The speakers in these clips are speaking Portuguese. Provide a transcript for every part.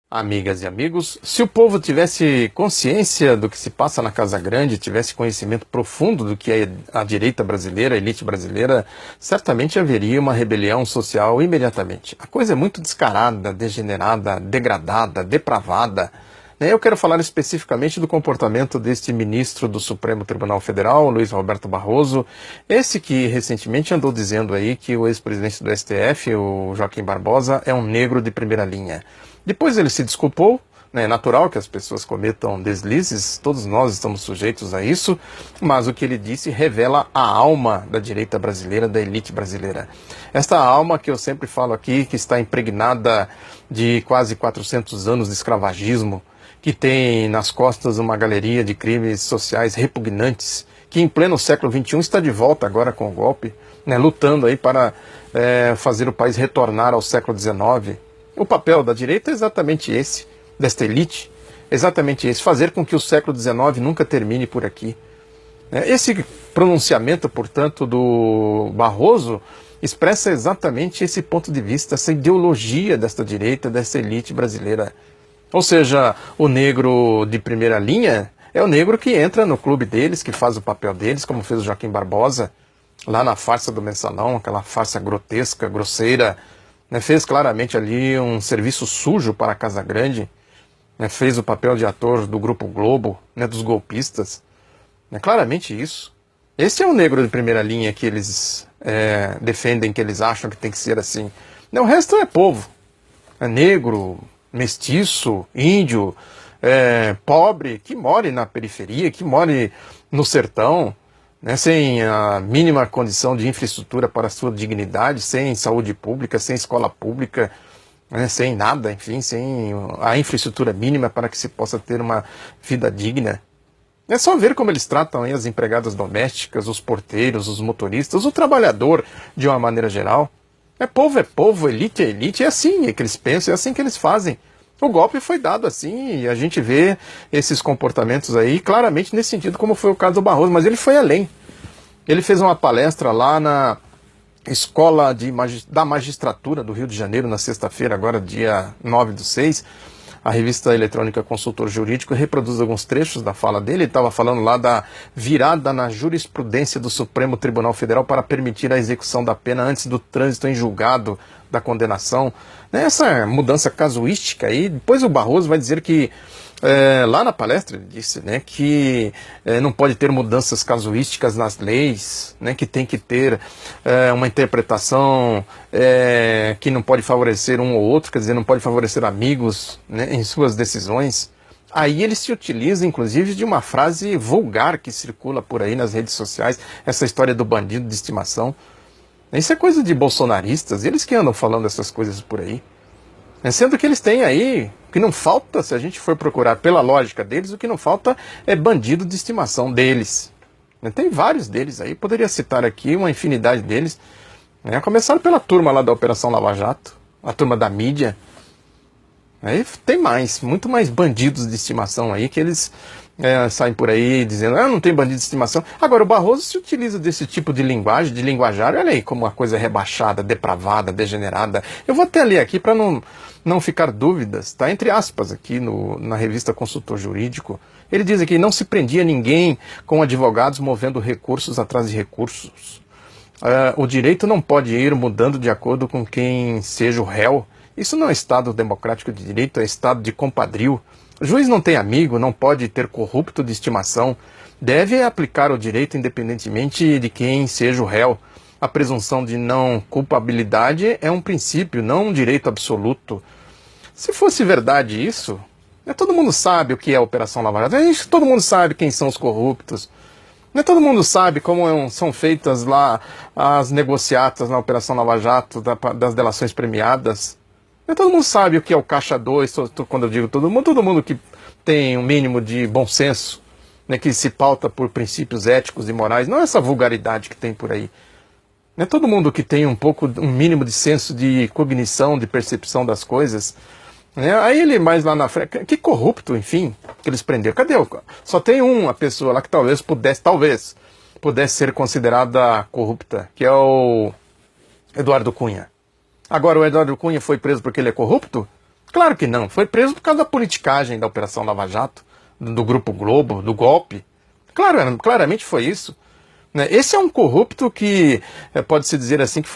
Amigas e amigos, se o povo tivesse consciência do que se passa na Casa Grande, tivesse conhecimento profundo do que é a direita brasileira, a elite brasileira, certamente haveria uma rebelião social imediatamente. A coisa é muito descarada, degenerada, degradada, depravada. Eu quero falar especificamente do comportamento deste ministro do Supremo Tribunal Federal, Luiz Roberto Barroso, esse que recentemente andou dizendo aí que o ex-presidente do STF, o Joaquim Barbosa, é um negro de primeira linha. Depois ele se desculpou, é natural que as pessoas cometam deslizes, todos nós estamos sujeitos a isso, mas o que ele disse revela a alma da direita brasileira, da elite brasileira. Esta alma que eu sempre falo aqui, que está impregnada de quase 400 anos de escravagismo, que tem nas costas uma galeria de crimes sociais repugnantes, que em pleno século XXI está de volta agora com o golpe, lutando aí para fazer o país retornar ao século XIX. O papel da direita é exatamente esse, desta elite, exatamente esse, fazer com que o século XIX nunca termine por aqui. Esse pronunciamento, portanto, do Barroso expressa exatamente esse ponto de vista, essa ideologia desta direita, dessa elite brasileira. Ou seja, o negro de primeira linha é o negro que entra no clube deles, que faz o papel deles, como fez o Joaquim Barbosa, lá na farsa do Mensalão, aquela farsa grotesca, grosseira, fez claramente ali um serviço sujo para a Casa Grande, fez o papel de ator do Grupo Globo, dos golpistas, claramente isso. Esse é o negro de primeira linha que eles defendem, que eles acham que tem que ser assim. O resto é povo, é negro, mestiço, índio, pobre, que more na periferia, que more no sertão, sem a mínima condição de infraestrutura para a sua dignidade, sem saúde pública, sem escola pública, sem nada, enfim, sem a infraestrutura mínima para que se possa ter uma vida digna. É só ver como eles tratam aí as empregadas domésticas, os porteiros, os motoristas, o trabalhador de uma maneira geral. É povo, elite é elite, é assim que eles pensam, é assim que eles fazem. O golpe foi dado assim e a gente vê esses comportamentos aí claramente nesse sentido, como foi o caso do Barroso, mas ele foi além. Ele fez uma palestra lá na Escola da Magistratura do Rio de Janeiro, na sexta-feira, agora dia 9/6. A revista eletrônica Consultor Jurídico reproduz alguns trechos da fala dele. Ele estava falando lá da virada na jurisprudência do Supremo Tribunal Federal para permitir a execução da pena antes do trânsito em julgado da condenação. Essa mudança casuística aí, depois o Barroso vai dizer que, lá na palestra ele disse que não pode ter mudanças casuísticas nas leis, que tem que ter uma interpretação que não pode favorecer um ou outro, quer dizer, não pode favorecer amigos em suas decisões. Aí ele se utiliza, inclusive, de uma frase vulgar que circula por aí nas redes sociais, essa história do bandido de estimação. Isso é coisa de bolsonaristas, eles que andam falando essas coisas por aí. Sendo que eles têm aí, o que não falta, se a gente for procurar pela lógica deles, o que não falta é bandido de estimação deles. Tem vários deles aí, poderia citar aqui uma infinidade deles, a começar pela turma lá da Operação Lava Jato, a turma da mídia. Aí tem mais, muito mais bandidos de estimação aí que eles saem por aí dizendo, não tem bandido de estimação. Agora o Barroso se utiliza desse tipo de linguagem, de linguajar, olha aí como uma coisa rebaixada, depravada, degenerada. Eu vou até ler aqui para não ficar dúvidas, tá? Entre aspas aqui na revista Consultor Jurídico, ele diz aqui, não se prendia ninguém com advogados movendo recursos atrás de recursos. O direito não pode ir mudando de acordo com quem seja o réu. Isso não é Estado democrático de direito, é Estado de compadrio. O juiz não tem amigo, não pode ter corrupto de estimação. Deve aplicar o direito independentemente de quem seja o réu. A presunção de não culpabilidade é um princípio, não um direito absoluto. Se fosse verdade isso, todo mundo sabe o que é a Operação Lava Jato. Todo mundo sabe quem são os corruptos. Todo mundo sabe como são feitas lá as negociatas na Operação Lava Jato, das delações premiadas. Todo mundo sabe o que é o Caixa 2, quando eu digo todo mundo que tem um mínimo de bom senso, que se pauta por princípios éticos e morais, não essa vulgaridade que tem por aí. Todo mundo que tem um mínimo de senso de cognição, de percepção das coisas. Aí ele mais lá na frente, que corrupto, enfim, que eles prenderam. Cadê? Só tem uma pessoa lá que talvez pudesse ser considerada corrupta, que é o Eduardo Cunha. Agora, o Eduardo Cunha foi preso porque ele é corrupto? Claro que não. Foi preso por causa da politicagem da Operação Lava Jato, do Grupo Globo, do golpe. Claro, claramente foi isso. Né? Esse é um corrupto que, pode-se dizer assim, que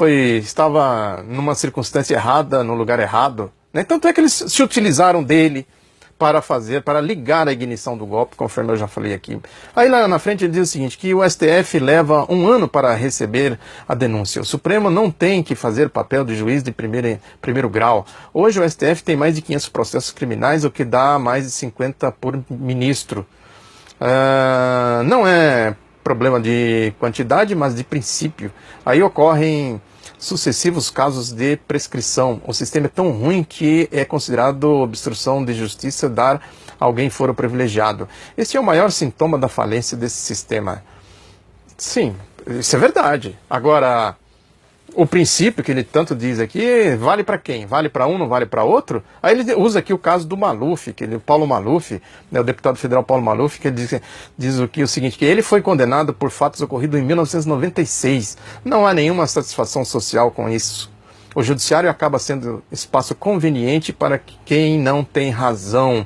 estava numa circunstância errada, no lugar errado. Né? Tanto é que eles se utilizaram dele para ligar a ignição do golpe, conforme eu já falei aqui. Aí lá na frente ele diz o seguinte, que o STF leva 1 ano para receber a denúncia. O Supremo não tem que fazer papel de juiz de primeiro grau. Hoje o STF tem mais de 500 processos criminais, o que dá mais de 50 por ministro. Não é problema de quantidade, mas de princípio. Aí ocorrem sucessivos casos de prescrição. O sistema é tão ruim que é considerado obstrução de justiça dar a alguém foro privilegiado. Este é o maior sintoma da falência desse sistema. Sim, isso é verdade. Agora, o princípio que ele tanto diz aqui, vale para quem? Vale para um, não vale para outro? Aí ele usa aqui o caso do Maluf, o Paulo Maluf, né, o deputado federal Paulo Maluf, que ele diz o seguinte, que ele foi condenado por fatos ocorridos em 1996. Não há nenhuma satisfação social com isso. O judiciário acaba sendo espaço conveniente para quem não tem razão.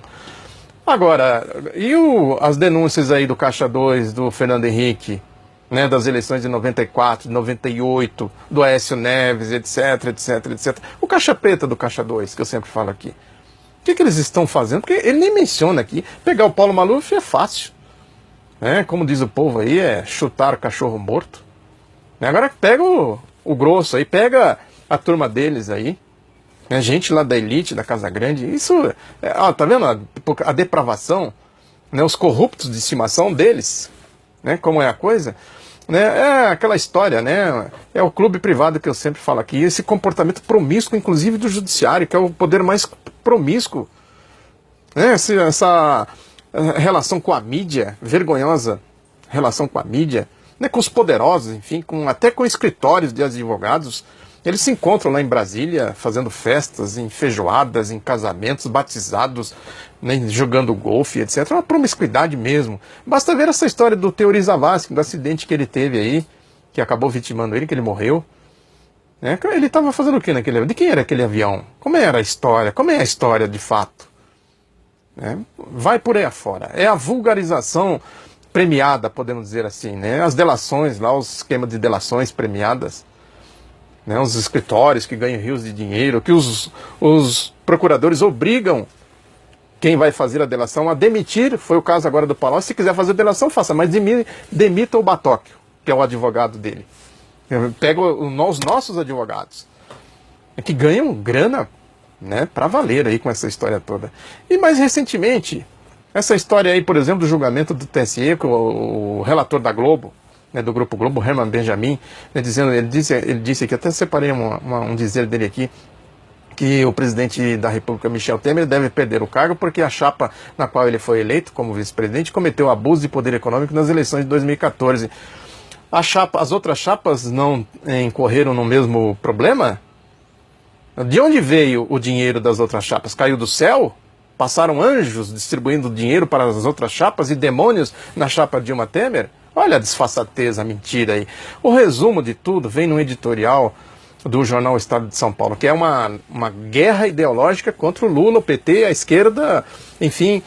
Agora, e as denúncias aí do Caixa 2, do Fernando Henrique, né, das eleições de 94, de 98, do Aécio Neves, etc, etc, etc. O Caixa Preta do Caixa 2, que eu sempre falo aqui. O que eles estão fazendo? Porque ele nem menciona aqui. Pegar o Paulo Maluf é fácil. Né? Como diz o povo aí, é chutar o cachorro morto. Agora pega o grosso aí, pega a turma deles aí. Né? Gente lá da elite, da Casa Grande. Isso, tá vendo a depravação? Né? Os corruptos de estimação deles. Né? Como é a coisa? Né? É aquela história, né? É o clube privado que eu sempre falo aqui, esse comportamento promíscuo, inclusive do judiciário, que é o poder mais promíscuo, né? Essa relação com a mídia, vergonhosa relação com a mídia, né? Com os poderosos, enfim, até com escritórios de advogados. Eles se encontram lá em Brasília, fazendo festas, em feijoadas, em casamentos, batizados, né, jogando golfe, etc. É uma promiscuidade mesmo. Basta ver essa história do Teori Zavascki, do acidente que ele teve aí, que acabou vitimando ele, que ele morreu. Né? Ele estava fazendo o que naquele avião? De quem era aquele avião? Como era a história? Como é a história de fato? Né? Vai por aí afora. É a vulgarização premiada, podemos dizer assim. Né? As delações lá, os esquemas de delações premiadas. Né, os escritórios que ganham rios de dinheiro, que os procuradores obrigam quem vai fazer a delação a demitir, foi o caso agora do Palocci, se quiser fazer delação, faça, mas demita o Batóquio, que é o advogado dele. Pega os nossos advogados, que ganham grana, né, para valer aí com essa história toda. E mais recentemente, essa história aí, por exemplo, do julgamento do TSE, com o relator da Globo, né, do Grupo Globo, Herman Benjamin, né, ele disse que até separei um dizer dele aqui, que o presidente da República, Michel Temer, deve perder o cargo porque a chapa na qual ele foi eleito como vice-presidente cometeu abuso de poder econômico nas eleições de 2014. As outras chapas não incorreram no mesmo problema? De onde veio o dinheiro das outras chapas? Caiu do céu? Passaram anjos distribuindo dinheiro para as outras chapas e demônios na chapa Dilma Temer? Olha a desfaçatez, a mentira aí. O resumo de tudo vem no editorial do jornal Estado de São Paulo, que é uma guerra ideológica contra o Lula, o PT, a esquerda, enfim,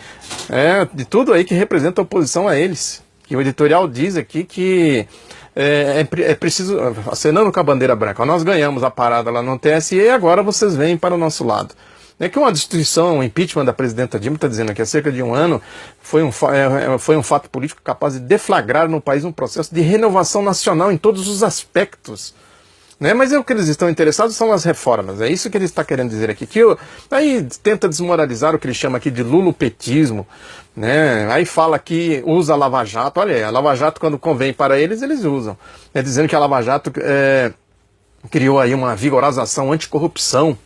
de tudo aí que representa a oposição a eles. E o editorial diz aqui que é preciso, acenando com a bandeira branca, nós ganhamos a parada lá no TSE e agora vocês vêm para o nosso lado. É que uma destituição, um impeachment da presidenta Dilma, está dizendo que há cerca de 1 ano foi um fato político capaz de deflagrar no país um processo de renovação nacional em todos os aspectos. Né? Mas o que eles estão interessados são as reformas, é isso que ele está querendo dizer aqui. Aí tenta desmoralizar o que ele chama aqui de lulopetismo, né? Aí fala que usa a Lava Jato, olha, a Lava Jato quando convém para eles, eles usam. Dizendo que a Lava Jato criou aí uma vigorosa ação anticorrupção,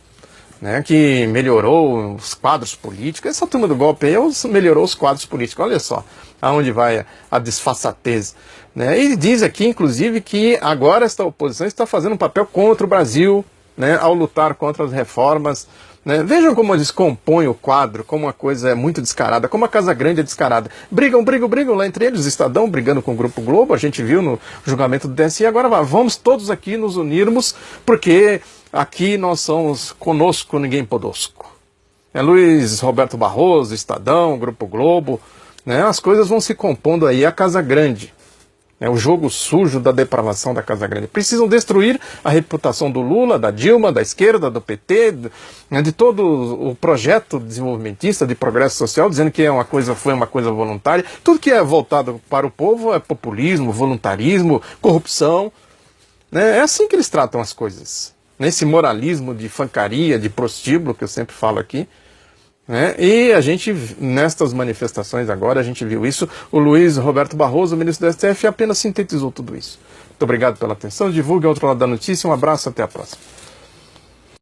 né, que melhorou os quadros políticos. Essa turma do golpe aí melhorou os quadros políticos. Olha só aonde vai a desfaçatez. Né? E diz aqui, inclusive, que agora esta oposição está fazendo um papel contra o Brasil, né, ao lutar contra as reformas. Né? Vejam como eles compõem o quadro, como uma coisa é muito descarada, como a Casa Grande é descarada. Brigam lá entre eles, o Estadão brigando com o Grupo Globo, a gente viu no julgamento do TSE, agora vamos todos aqui nos unirmos, porque aqui nós somos conosco, ninguém podosco. Luiz Roberto Barroso, Estadão, Grupo Globo, né? As coisas vão se compondo aí a Casa Grande. O jogo sujo da depravação da Casa Grande. Precisam destruir a reputação do Lula, da Dilma, da esquerda, do PT, de todo o projeto desenvolvimentista de progresso social, dizendo que foi uma coisa voluntária. Tudo que é voltado para o povo é populismo, voluntarismo, corrupção. É assim que eles tratam as coisas. Nesse moralismo de fancaria, de prostíbulo, que eu sempre falo aqui. E a gente, nestas manifestações agora, a gente viu isso. O Luiz Roberto Barroso, o ministro do STF, apenas sintetizou tudo isso. Muito obrigado pela atenção. Divulgue ao outro lado da notícia. Um abraço, até a próxima.